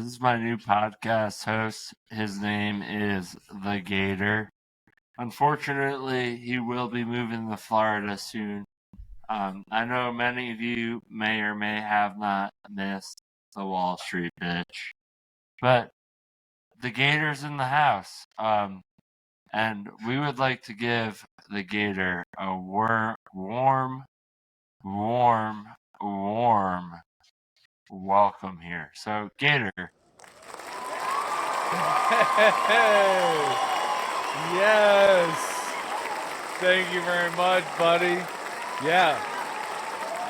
This is my new podcast host. His name is the Gator. Unfortunately, he will be moving to Florida soon. I know many of you may or may have not missed the Wall Street bitch, but the Gator's in the house. And we would like to give the Gator a warm welcome here. So, Gator. Hey! Yes! Thank you very much, buddy. Yeah.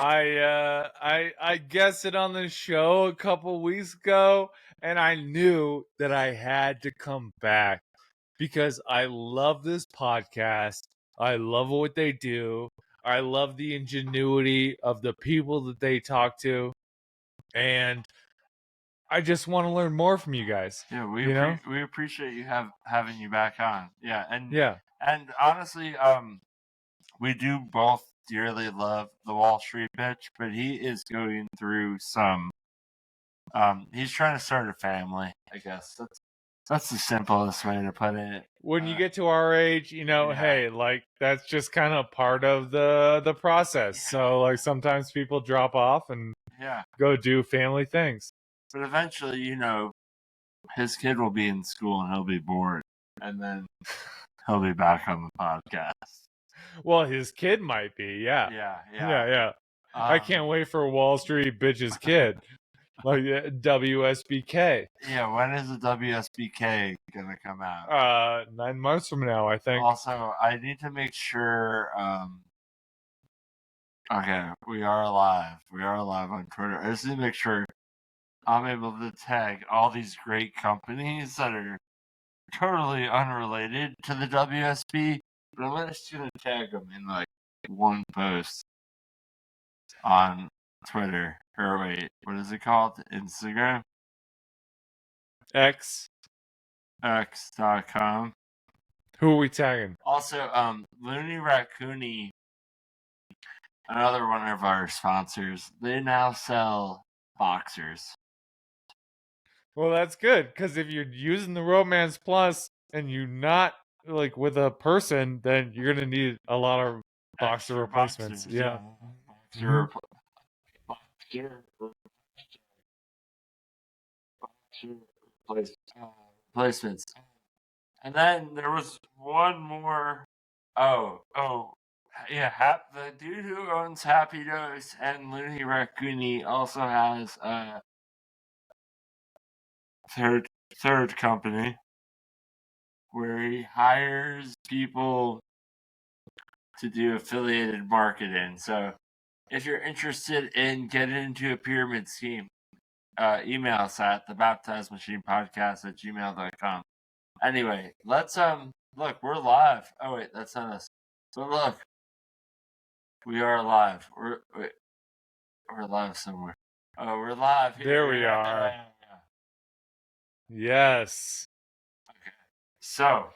I guessed it on the show a couple weeks ago, and I knew that I had to come back because I love this podcast. I love what they do. I love the ingenuity of the people that they talk to. And I just want to learn more from you guys. Yeah, we appreciate you having you back on. Yeah, Yeah. And honestly, we do both dearly love the Wall Street bitch, but he is going through some. He's trying to start a family. I guess that's the simplest way to put it. When you get to our age, hey, like that's just kind of part of the process. Yeah. So like sometimes people drop off and go do family things. But eventually, his kid will be in school and he'll be bored, and then he'll be back on the podcast. Well, his kid might be, yeah. I can't wait for Wall Street bitch's kid. Like WSBK. Yeah, when is the WSBK gonna come out? 9 months from now, I think. Also, I need to make sure. Okay, we are live. We are live on Twitter. I just need to make sure I'm able to tag all these great companies that are totally unrelated to the WSB, but I'm just gonna tag them in like one post on Twitter. Or wait, what is it called? Instagram? X.com. Who are we tagging? Also, Looney Raccoony, another one of our sponsors, they now sell boxers. Well, that's good, because if you're using the Romance Plus and you're not like with a person, then you're gonna need a lot of boxer replacements. Boxers, yeah. Replacements. And then there was one more. The dude who owns Happy Dose and Looney Raccoony also has a third company where he hires people to do affiliated marketing. So if you're interested in getting into a pyramid scheme, email us at thebaptizedmachinepodcast@gmail.com. Anyway, let's look, we're live. Oh wait, that's not us. So look, we are live. We're live somewhere. Oh, we're live here. There we are. Yes. Okay. So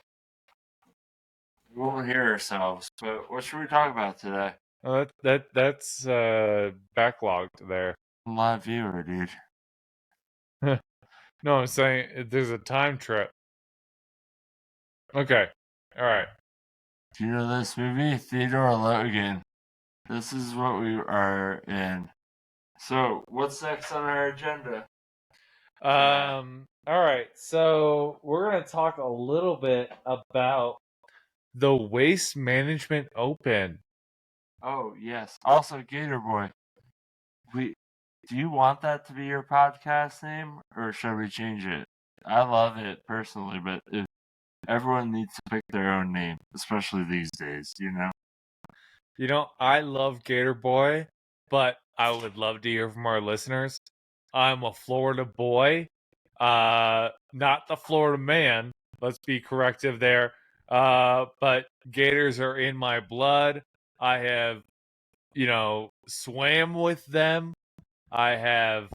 we won't hear ourselves, but what should we talk about today? That's backlogged there. Live viewer, dude. No, I'm saying there's a time trip. Okay. All right. Do you know this movie? Theodore Logan. This is what we are in. So, what's next on our agenda? All right. So, we're going to talk a little bit about the Waste Management Open. Oh, yes. Also, Gator Boy. Do you want that to be your podcast name, or should we change it? I love it personally, but everyone needs to pick their own name, especially these days, I love Gator Boy, but I would love to hear from our listeners. I'm a Florida boy, not the Florida man. Let's be corrective there. But Gators are in my blood. I have, swam with them. I have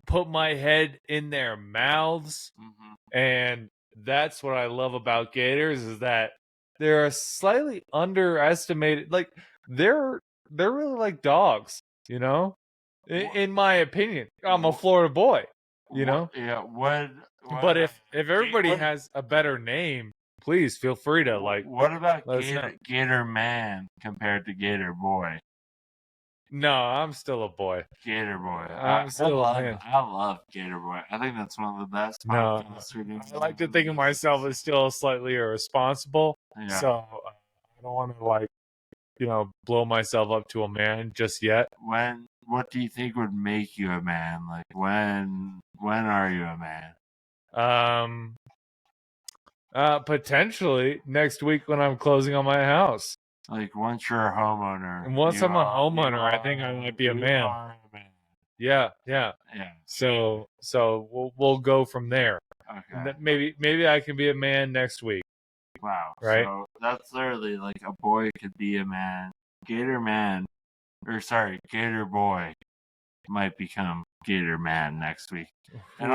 put my head in their mouths. Mm-hmm. And that's what I love about Gators is that they're slightly underestimated. Like they're really like dogs, in my opinion. I'm a Florida boy. You know? Yeah. What But if everybody what- has a better name, please feel free to What about let us know. Gator Man compared to Gator Boy? No, I'm still a boy. Gator Boy. I'm still a man. I love Gator Boy. I think that's one of the best No, podcasts we're doing. I like to think of myself as still slightly irresponsible. Yeah. So I don't want to blow myself up to a man just yet. What do you think would make you a man? Like when are you a man? Potentially next week when I'm closing on my house. Like once you're a homeowner. And once I'm a homeowner, I think I might be a man. Yeah. Yeah. So we'll go from there. Okay. Maybe I can be a man next week. Wow. Right? So that's literally like a boy could be a man. Gator Boy might become Gator Man next week. And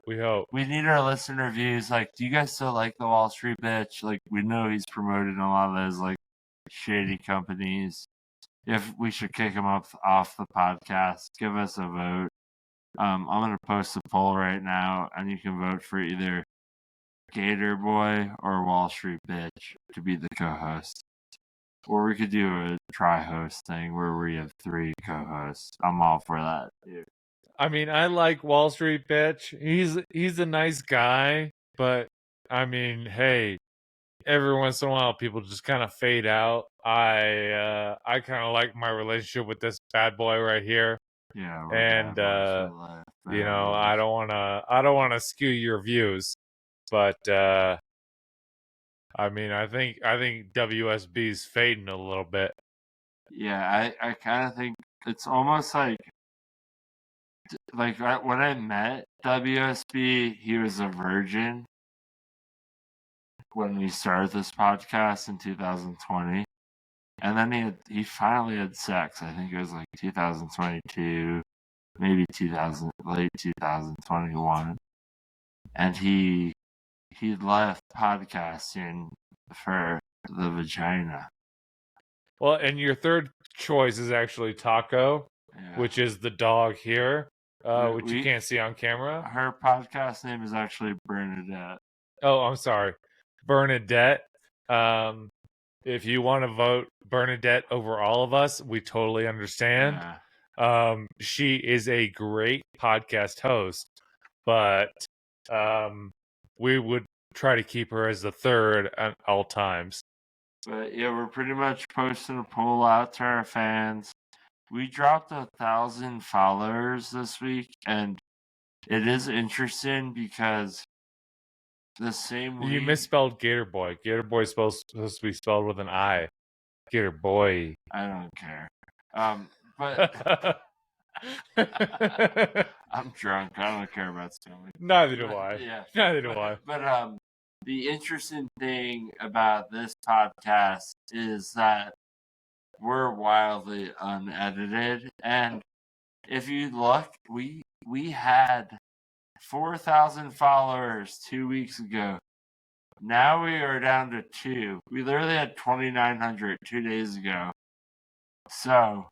we hope. We need our listener reviews. Like, do you guys still like the Wall Street bitch? Like, we know he's promoted a lot of those like shady companies. If we should kick him off the podcast, give us a vote. I'm gonna post a poll right now, and you can vote for either Gator Boy or Wall Street bitch to be the co-host. Or we could do a tri-host thing where we have 3 co-hosts. I'm all for that, dude. I mean, I like Wall Street bitch. He's a nice guy, but I mean, hey, every once in a while people just kind of fade out. I kind of like my relationship with this bad boy right here. Yeah, and I don't want to skew your views, but I mean, I think WSB's fading a little bit. Yeah, I kind of think it's almost like when I met WSB, he was a virgin when we started this podcast in 2020, and then he finally had sex. I think it was like 2022, maybe late 2021, and he left podcasting for the vagina. Well, and your third choice is actually Taco, which is the dog here, which you can't see on camera. Her podcast name is actually Bernadette. Oh, I'm sorry. Bernadette. If you want to vote Bernadette over all of us, we totally understand. Yeah. She is a great podcast host, but we would try to keep her as the third at all times. But yeah, we're pretty much posting a poll out to our fans. We dropped 1,000 followers this week, and it is interesting because the same week... You misspelled Gator Boy. Gator Boy is supposed to be spelled with an I. Gator Boy. I don't care. But I'm drunk. I don't care about spelling. Neither do I. Yeah. Neither do I. But the interesting thing about this podcast is that we're wildly unedited, and if you look, we had 4,000 followers 2 weeks ago. Now we are down to 2. We literally had 2,900 2 days ago. So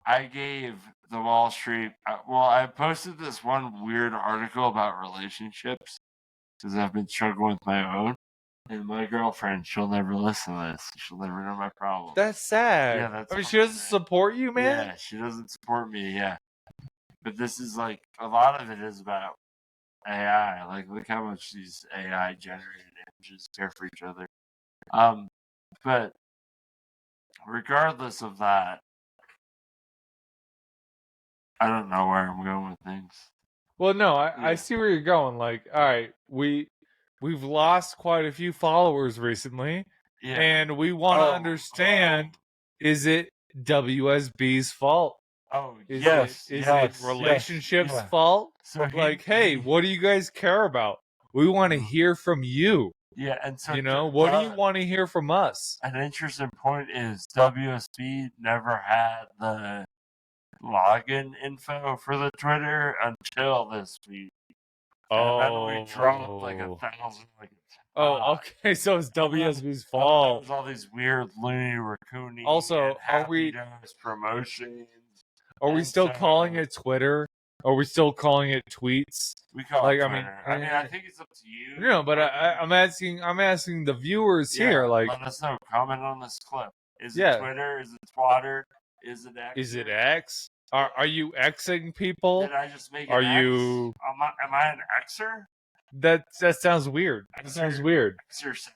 I gave the Wall Street. I posted this one weird article about relationships because I've been struggling with my own. And my girlfriend, she'll never listen to this. She'll never know my problem. That's sad. Yeah, that's. I mean, she doesn't support you, man. Yeah, she doesn't support me. Yeah, but this is like a lot of it is about AI. Like, look how much these AI generated images care for each other. But regardless of that, I don't know where I'm going with things. Well, no, I see where you're going. Like, all right, we've lost quite a few followers recently, and we want to understand: is it WSB's fault? Oh, is it relationships' fault? So hey, what do you guys care about? We want to hear from you. Yeah, and so what do you want to hear from us? An interesting point is WSB never had the login info for the Twitter until this week. And then we dropped like 1,000. Okay, so it's WSB's fault. There's all these weird Looney Raccoon. Also, are we promotions? Are we still calling it Twitter? Are we still calling it tweets? We call it Twitter. I think it's up to you. No, but I'm asking the viewers here. Like, let us know. Comment on this clip. Is it Yeah. Twitter? Is it Twatter? Is it X? is it X? Are you Xing people? Did I just make Are an X? you? Am I an Xer? That sounds weird. That sounds weird. Exerciser.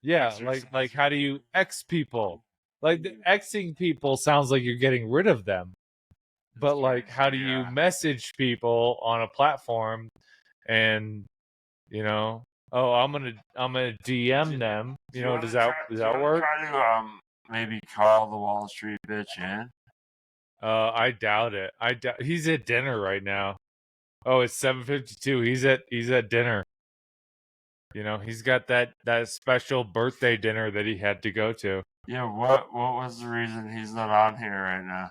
Yeah, Exercise. like how do you X people? Like the Xing people sounds like you're getting rid of them. But like, how do you message people on a platform, and oh, I'm gonna DM them. Does that work? Try to maybe call the Wall Street bitch in. I doubt it. He's at dinner right now. Oh, it's 7:52. He's at dinner. He's got that special birthday dinner that he had to go to. Yeah, what was the reason he's not on here right now?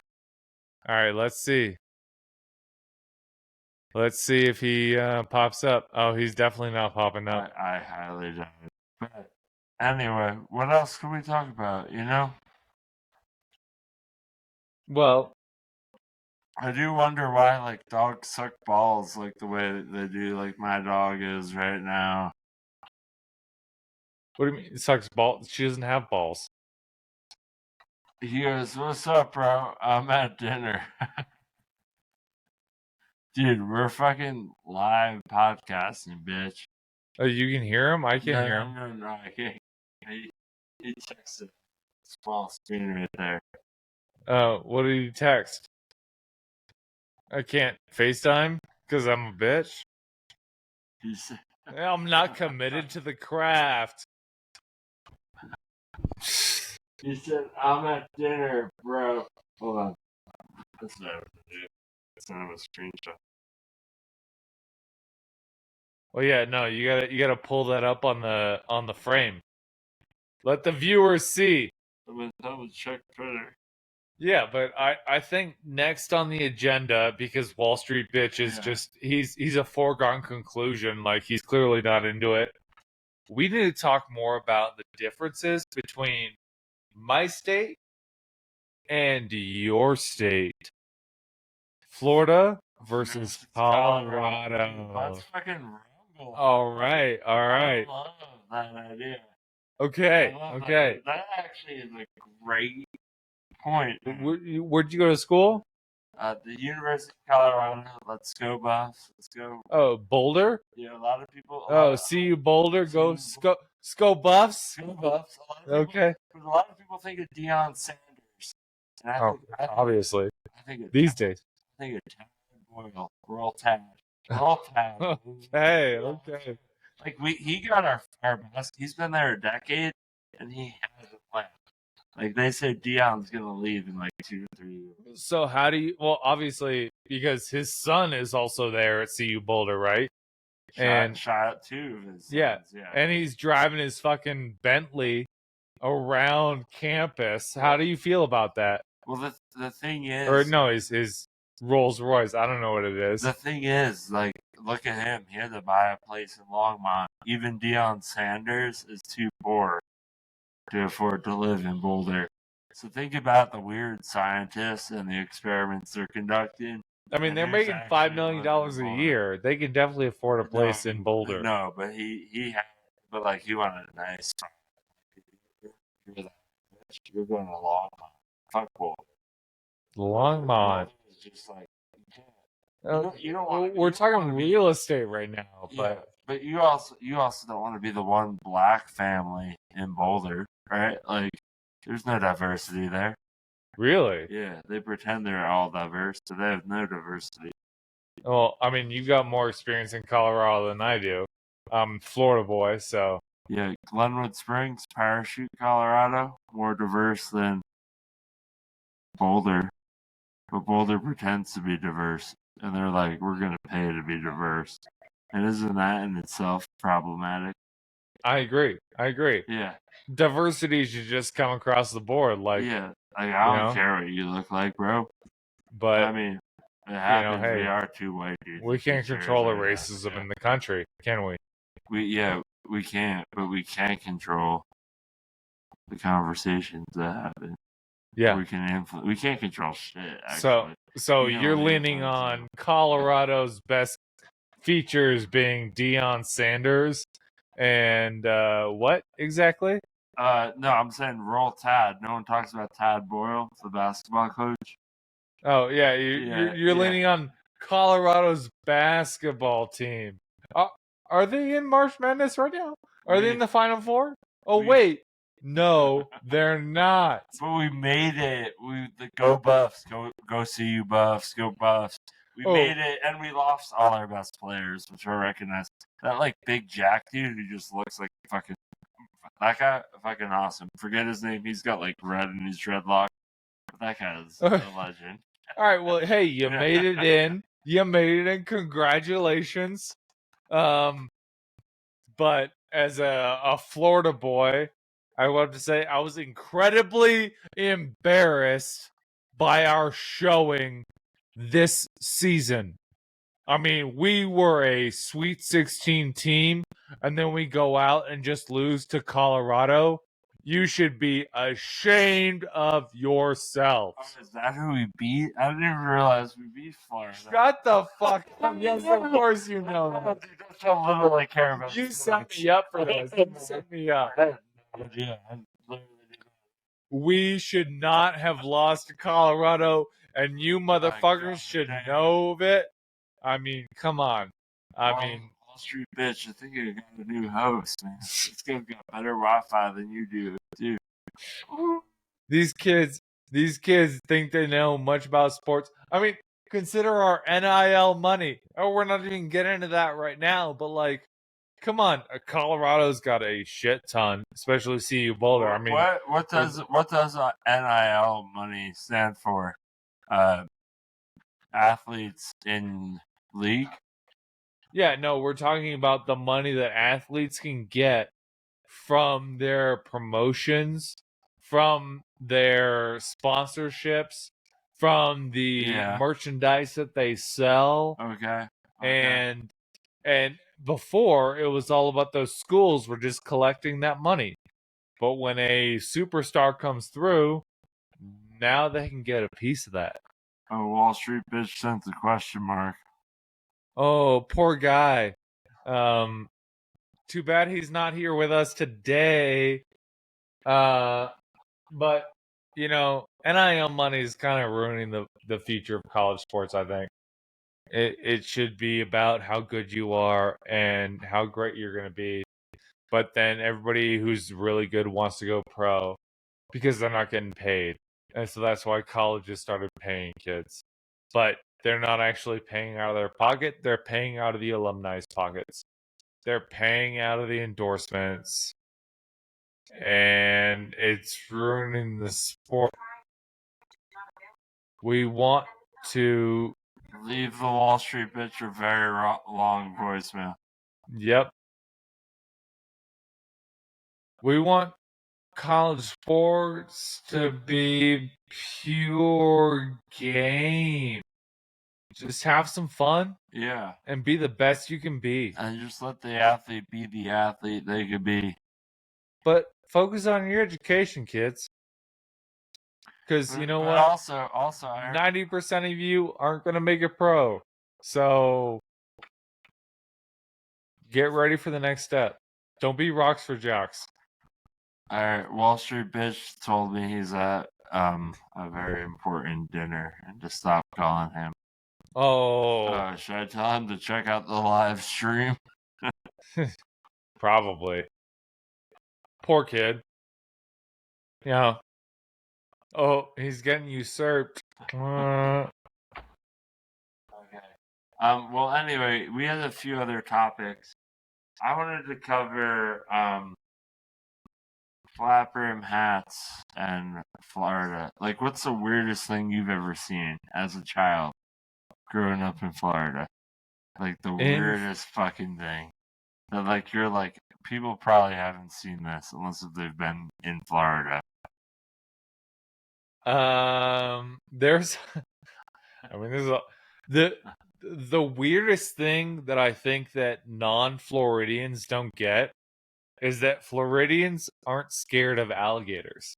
All right, let's see. Let's see if he pops up. Oh, he's definitely not popping up. I highly doubt it. But anyway, what else can we talk about, Well, I do wonder why, like, dogs suck balls like the way that they do, like my dog is right now. What do you mean? It sucks balls? She doesn't have balls. He goes, "What's up, bro? I'm at dinner." Dude, we're fucking live podcasting, bitch. Oh, you can hear him? I can't hear him. No, I can't. He texted small screen right there. What did he text? I can't FaceTime because I'm a bitch. He said, I'm not committed to the craft. He said, "I'm at dinner, bro." Hold on. That's not what to do. It's not a screenshot. Well, yeah, no, you gotta pull that up on the frame. Let the viewers see. I'm gonna double check Twitter. Yeah, but I think next on the agenda, because Wall Street bitch is just he's a foregone conclusion. Like, he's clearly not into it. We need to talk more about the differences between my state and your state. Florida versus Colorado. Let's fucking rumble. All right. I love that idea. Okay. That actually is a great point. Where'd you go to school? The University of Colorado. Let's go, Buffs. Let's go. Oh, Boulder? Yeah, a lot of people. See you, Boulder. Go Buffs. Go Buffs. Okay. A lot of people think of Deion Sanders. And obviously. These days. I think of Tad Boyle. Roll Tad. Okay. Like, he got our best. He's been there a decade, and he hasn't left. Like, they say Deion's gonna leave in like 2 or 3 years. So how do you? Well, obviously, because his son is also there at CU Boulder, right? Shot 2 of his sons, yeah, and he's driving his fucking Bentley around campus. How do you feel about that? Well, the thing is, or no, his Rolls Royce. I don't know what it is. The thing is, like, look at him. He had to buy a place in Longmont. Even Deion Sanders is too poor to afford to live in Boulder. So think about the weird scientists and the experiments they're conducting. I mean, they're making $5 million a year. They can definitely afford a place in Boulder. No, but he had, but like, he wanted a nice. You're going to Longmont. Fuck Boulder. Longmont. Just like, we're talking real estate right now, but you also don't want to be the one black family in Boulder, right? Like, there's no diversity there. Really? Yeah, they pretend they're all diverse, but they have no diversity. Well, I mean, you got more experience in Colorado than I do. I'm a Florida boy, so. Yeah, Glenwood Springs, Parachute, Colorado, more diverse than Boulder. But Boulder pretends to be diverse, and they're like, we're going to pay to be diverse. And isn't that in itself problematic? I agree. Yeah. Diversity should just come across the board. Like, yeah, like, I don't care what you look like, bro. But, I mean, it happens. Hey, we are 2 white dudes. We can't control the racism in the country, can we? We can't, but we can control the conversations that happen. Yeah. We can't control shit, actually. So You you're don't need leaning that, on Colorado's best features being Deion Sanders and what exactly? No, I'm saying roll Tad. No one talks about Tad Boyle, the basketball coach. Oh yeah, Yeah, you're leaning on Colorado's basketball team. Are they in March Madness right now? Are they in the Final Four? Oh wait, no, they're not. But we made it. The go Buffs, go see you Buffs, go Buffs. We made it, and we lost all our best players, which I recognize. That like big Jack dude who just looks like fucking that guy, fucking awesome. Forget his name. He's got like red in his dreadlock. But that guy is a legend. All right, well, hey, you made it in. You made it in. Congratulations. But as a Florida boy, I would have to say I was incredibly embarrassed by our showing this season. I mean, we were a Sweet 16 team, and then we go out and just lose to Colorado. You should be ashamed of yourselves. Oh, is that who we beat? I didn't even realize we beat Florida. Shut the fuck up. Yes, of course you know that. Dude, that's how little I care about You sports. set me up for this. You set me up. Yeah, We should not have lost to Colorado, and you motherfuckers should know of it. I mean, come on. I mean, Wall Street bitch, I think I got a new host, man. This guy got better Wi-Fi than you do, too. these kids think they know much about sports. I mean, consider our NIL money. Oh, we're not even getting into that right now, but like, come on, Colorado's got a shit ton, especially CU Boulder. I mean, what does NIL money stand for? Athletes in league. Yeah, no, we're talking about the money that athletes can get from their promotions, from their sponsorships, from the merchandise that they sell. Okay. And before it was all about those schools were just collecting that money. But when a superstar comes through, now they can get a piece of that. Oh, Wall Street bitch sent the question mark. Oh, poor guy. Too bad he's not here with us today. But you know, NIL money is kind of ruining the future of college sports, I think. It should be about how good you are and how great you're going to be. But then everybody who's really good wants to go pro because they're not getting paid. And so that's why colleges started paying kids. But they're not actually paying out of their pocket. They're paying out of the alumni's pockets. They're paying out of the endorsements. And it's ruining the sport. We want to leave the Wall Street bitch a very long voicemail. Yep. We want college sports to be pure game. Just have some fun. Yeah. And be the best you can be. And just let the athlete be the athlete they could be. But focus on your education, kids. Because you know what? Also, 90% of you aren't going to make it pro. So get ready for the next step. Don't be rocks for jocks. All right, Wall Street bitch told me he's at a very important dinner and to stop calling him. Oh. Should I tell him to check out the live stream? Probably. Poor kid. Yeah. Oh, he's getting usurped. Okay. Well, anyway, we had a few other topics. I wanted to cover flat brim hats and Florida. Like, what's the weirdest thing you've ever seen as a child growing up in Florida? Like, the weirdest fucking thing. That, like, you're like, people probably haven't seen this unless they've been in Florida. There's, I mean, the weirdest thing that I think that non-Floridians don't get is that Floridians aren't scared of alligators.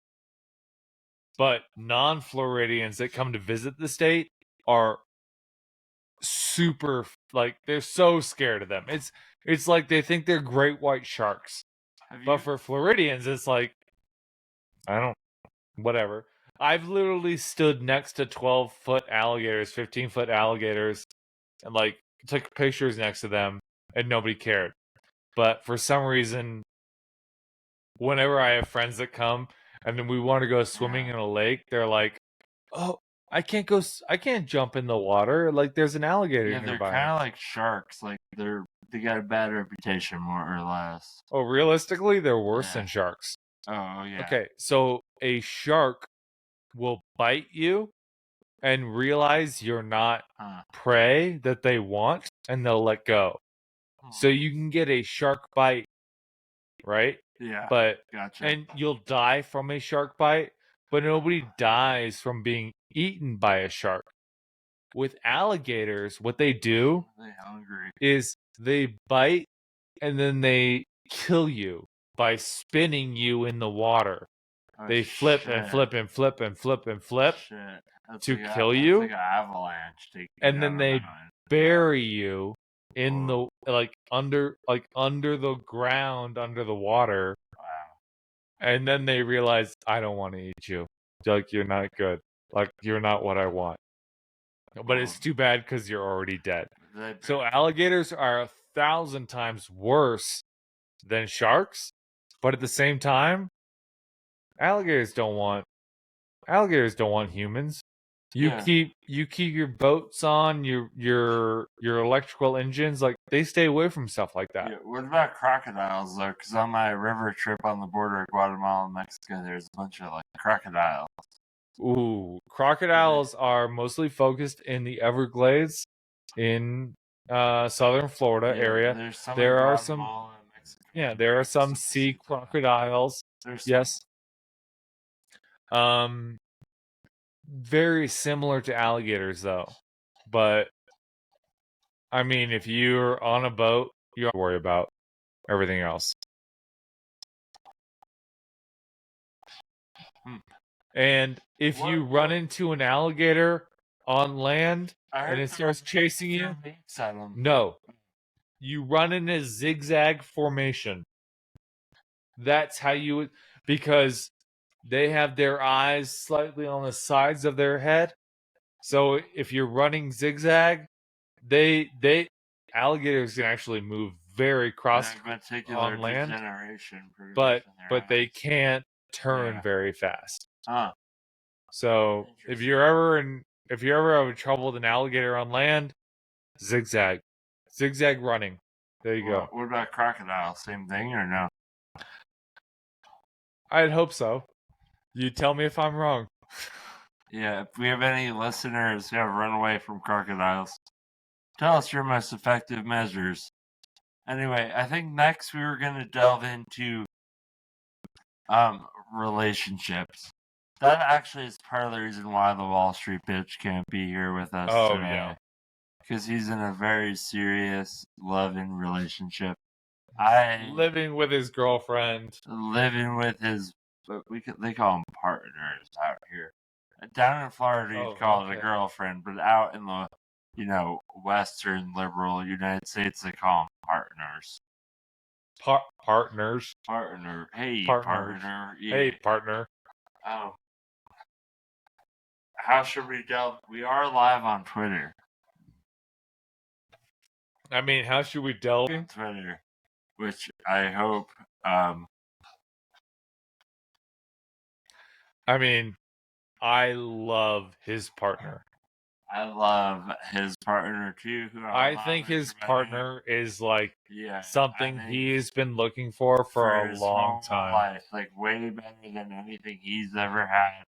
But non-Floridians that come to visit the state are super, like, they're so scared of them. It's like they think they're great white sharks. But for Floridians, it's like, I don't, whatever. I've literally stood next to 12-foot alligators, 15-foot alligators, and like took pictures next to them, and nobody cared. But for some reason, whenever I have friends that come and then we want to go swimming in a lake, they're like, "Oh, I can't jump in the water. Like there's an alligator Yeah, they're nearby." kind of like sharks. Like they got a bad reputation, more or less. Oh, realistically, they're worse than sharks. Oh yeah. Okay, so a shark will bite you and realize you're not prey that they want, and they'll let go. So you can get a shark bite, right? Yeah. But Gotcha. and you'll die from a shark bite, but nobody dies from being eaten by a shark. With alligators, what they do is they bite and then they kill you by spinning you in the water. They flip and flip and flip and flip and flip to kill you. Like an avalanche. And then they bury you in the under the ground, under the water. Wow. And then they realize, I don't want to eat you. Like, you're not good. Like, you're not what I want. But it's too bad because you're already dead. So alligators are 1,000 times worse than sharks. But at the same time, alligators don't want humans. You keep your boats on, your electrical engines, like they stay away from stuff like that. Yeah, what about crocodiles though? Because on my river trip on the border of Guatemala and Mexico, there's a bunch of like crocodiles. Ooh, crocodiles are mostly focused in the Everglades in southern Florida area. There are some there are some sea crocodiles. Yes. Very similar to alligators though. But I mean, if you're on a boat, you don't have to worry about everything else. And if you run into an alligator on land and it starts chasing you, no. You run in a zigzag formation. That's how you, because they have their eyes slightly on the sides of their head. So if you're running zigzag, alligators can actually move very cross on land, but they can't turn very fast. So if you're ever having trouble with an alligator on land, zigzag running. There you go. What about crocodile? Same thing or no? I'd hope so. You tell me if I'm wrong. Yeah, if we have any listeners who have run away from crocodiles, tell us your most effective measures. Anyway, I think next we were going to delve into relationships. That actually is part of the reason why the Wall Street bitch can't be here with us today. Yeah. Because he's in a very serious loving relationship. Living with his girlfriend. Living with his, they call them partners out here. Down in Florida, you'd call it a girlfriend, but out in the, Western liberal United States, they call them partners. Partners. Partner. Hey, partner. Yeah. Hey, partner. How should we delve? We are live on Twitter. I mean, how should we delve? On Twitter, which I hope. I mean, I love his partner. I love his partner too. I think his partner is like something he has been looking for a long time. Life, like way better than anything he's ever had.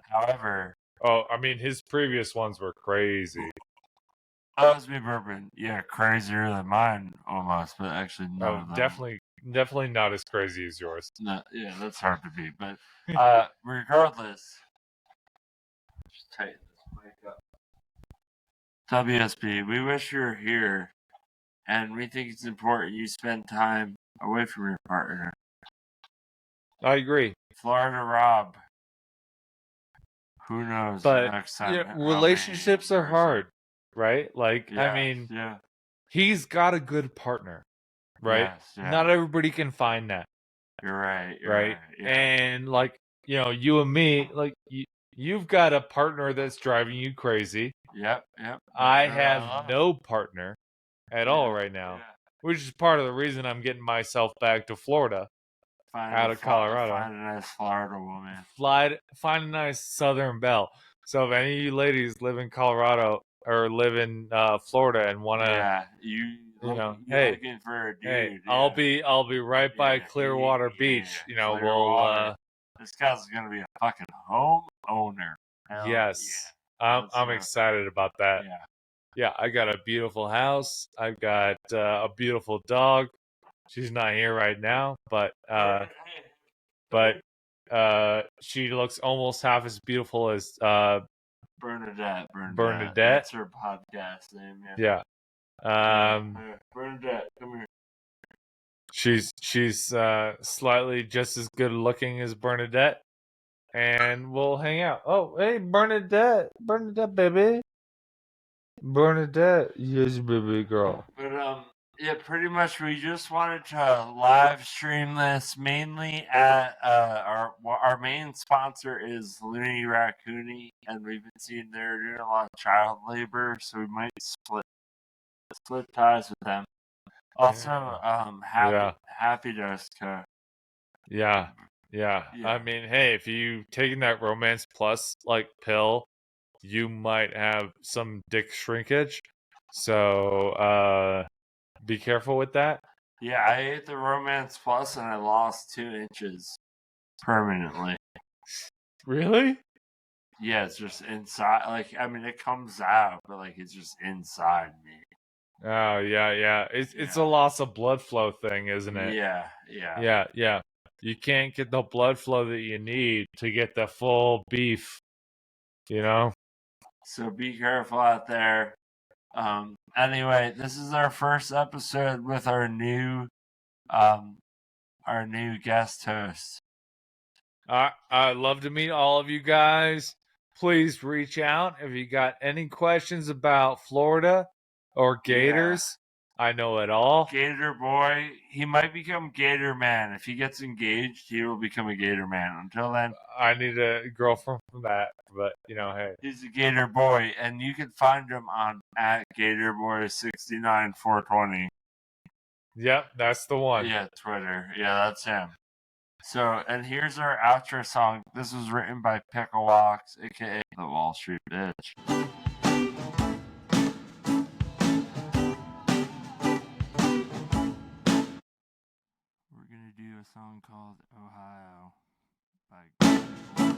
However, I mean, his previous ones were crazy. That was me bourbon. Yeah, crazier than mine almost, but actually no. Definitely not as crazy as yours. No, yeah, that's hard to beat. But regardless, just tighten this mic up. WSB, we wish you were here, and we think it's important you spend time away from your partner. I agree. Florida Rob, Who knows? But Next time, yeah, relationships are hard, right? Like, Yeah, I mean, yeah. he's got a good partner, right? Yes, yeah. Not everybody can find that, You're right. You're right? Yeah. And like, you and me, like you've got a partner that's driving you crazy. Yep, yep. I have no partner at all right now, Yeah. which is part of the reason I'm getting myself back to Florida out of Colorado. Find a nice Florida woman. Find a nice Southern belle. So if any of you ladies live in Colorado or live in Florida and want to, hey, looking for a dude. hey, yeah. I'll be right by Clearwater Beach. Clearwater. This guy's gonna be a fucking homeowner. Yes, I'm excited about that. Yeah. Yeah, I got a beautiful house. I've got a beautiful dog. She's not here right now, but she looks almost half as beautiful as Bernadette. Bernadette. That's her podcast name. Yeah. Bernadette, come here. She's slightly just as good looking as Bernadette, and we'll hang out. Oh, hey, Bernadette, baby. Bernadette, yes, baby girl. But yeah, pretty much we just wanted to live stream this mainly at our main sponsor is Looney Raccoony, and we've been seeing they're doing a lot of child labor, so we might split ties with them. Also, Happy Dose Co. Yeah. I mean, hey, if you taking that Romance Plus like pill, you might have some dick shrinkage. So be careful with that. Yeah, I ate the Romance Plus and I lost 2 inches permanently. Really? Yeah, it's just inside. Like, I mean, it comes out, but like it's just inside me. Oh yeah. It's a loss of blood flow thing, isn't it? Yeah. You can't get the blood flow that you need to get the full beef. So be careful out there. Anyway, this is our first episode with our new guest host. I'd love to meet all of you guys. Please reach out if you got any questions about Florida or Gators. I know it all. Gator boy, he might become Gator man. If he gets engaged, he will become a Gator man. Until then, I need a girlfriend for that. But hey, he's a Gator boy, and you can find him on @GatorBoy69420. Yep, that's the one. Yeah, Twitter. Yeah, that's him. So, and here's our outro song. This was written by Pickle Walks, aka the Wall Street Bitch. We're gonna do a song called Ohio by Pickle Walks.